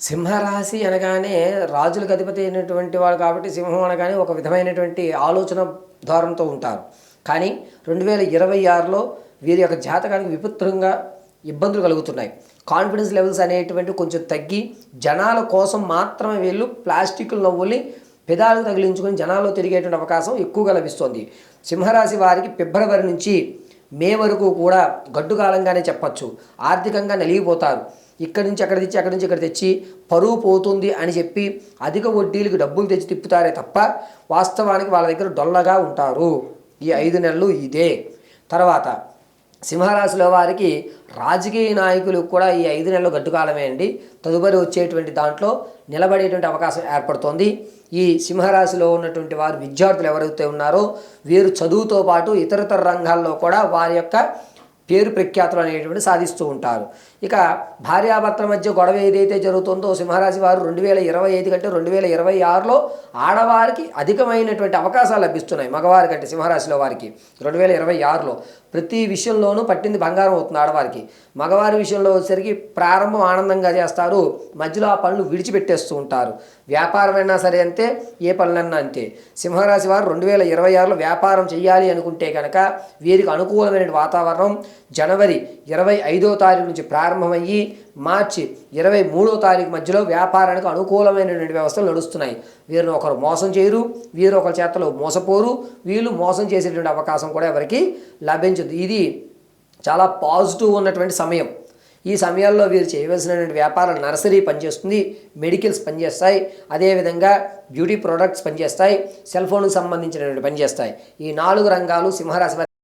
సింహరాశి అనగానే రాజులకు అధిపతి అయినటువంటి వాడు కాబట్టి సింహం అనగానే ఒక విధమైనటువంటి ఆలోచన ధోరణితో ఉంటారు. కానీ 2026లో వీరి యొక్క జాతకానికి విపుత్రంగా ఇబ్బందులు కలుగుతున్నాయి. కాన్ఫిడెన్స్ లెవెల్స్ అనేటువంటి కొంచెం తగ్గి జనాల కోసం మాత్రమే వీళ్ళు ప్లాస్టిక్ నవ్వుల్ని పెదాలకు తగిలించుకొని జనాల్లో తిరిగేటువంటి అవకాశం ఎక్కువగా లభిస్తుంది. సింహరాశి వారికి ఫిబ్రవరి నుంచి మే వరకు కూడా గడ్డు కాలంగానే చెప్పచ్చు. ఆర్థికంగా నలిగిపోతారు. ఇక్కడి నుంచి అక్కడ తెచ్చి అక్కడి నుంచి ఇక్కడ తెచ్చి పరువు పోతుంది అని చెప్పి అధిక వడ్డీలకు డబ్బులు తెచ్చి తిప్పుతారే తప్ప వాస్తవానికి వాళ్ళ దగ్గర డొల్లగా ఉంటారు. ఈ 5 నెలలు ఇదే. తర్వాత సింహరాశిలో వారికి రాజకీయ నాయకులు కూడా ఈ 5 నెలలు గడ్డుకాలమే అండి. తదుపరి వచ్చేటువంటి దాంట్లో నిలబడేటువంటి అవకాశం ఏర్పడుతోంది. ఈ సింహరాశిలో ఉన్నటువంటి వారు విద్యార్థులు ఎవరైతే ఉన్నారో వీరు చదువుతో పాటు ఇతరతర రంగాల్లో కూడా వారి యొక్క పేరు ప్రఖ్యాతులు అనేటువంటి సాధిస్తూ ఉంటారు. ఇక భార్యాభర్తల మధ్య గొడవ ఏదైతే జరుగుతుందో సింహరాశి వారు 2025 కంటే 2026లో ఆడవారికి అధికమైనటువంటి అవకాశాలు లభిస్తున్నాయి. మగవారి కంటే సింహరాశిలో వారికి 2026లో ప్రతి విషయంలోనూ పట్టింది బంగారం అవుతుంది ఆడవారికి. మగవారి విషయంలో వచ్చేసరికి ప్రారంభం ఆనందంగా చేస్తారు, మధ్యలో ఆ పనులు విడిచిపెట్టేస్తూ ఉంటారు. వ్యాపారమైనా సరే అంతే, ఏ పనులన్నా అంతే. సింహరాశి వారు 2026లో వ్యాపారం చేయాలి అనుకుంటే కనుక వీరికి అనుకూలమైన వాతావరణం జనవరి 25వ తారీఖు నుంచి ప్రారంభమయ్యి మార్చి 23వ తారీఖు మధ్యలో వ్యాపారానికి అనుకూలమైనటువంటి వ్యవస్థలు నడుస్తున్నాయి. వీరిని ఒకరు మోసం చేయరు, వీరు ఒకరి చేతలో మోసపోరు, వీళ్ళు మోసం చేసేటువంటి అవకాశం కూడా ఎవరికి లభించదు. ఇది చాలా పాజిటివ్ ఉన్నటువంటి సమయం. ఈ సమయాల్లో వీరు చేయవలసినటువంటి వ్యాపారం నర్సరీ పనిచేస్తుంది, మెడికల్స్ పనిచేస్తాయి, అదేవిధంగా బ్యూటీ ప్రోడక్ట్స్ పనిచేస్తాయి, సెల్ ఫోన్కి సంబంధించినటువంటి పనిచేస్తాయి. ఈ 4 రంగాలు సింహరాశి